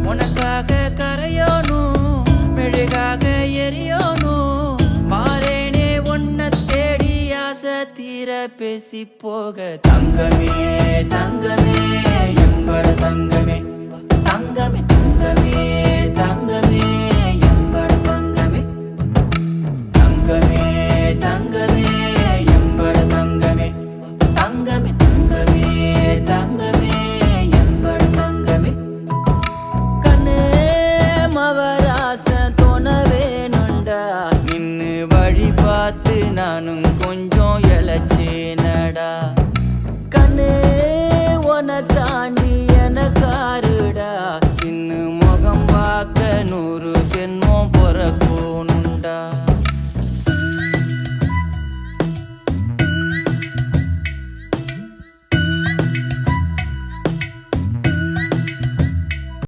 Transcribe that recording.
உனக்காக கரையோனும் மெழுகாக எரியோனும் மாறேனே உன்னை தேடி ஆசை தீர பேசி போக தங்கமே தங்கமே எம்பட தங்கமே தங்கமே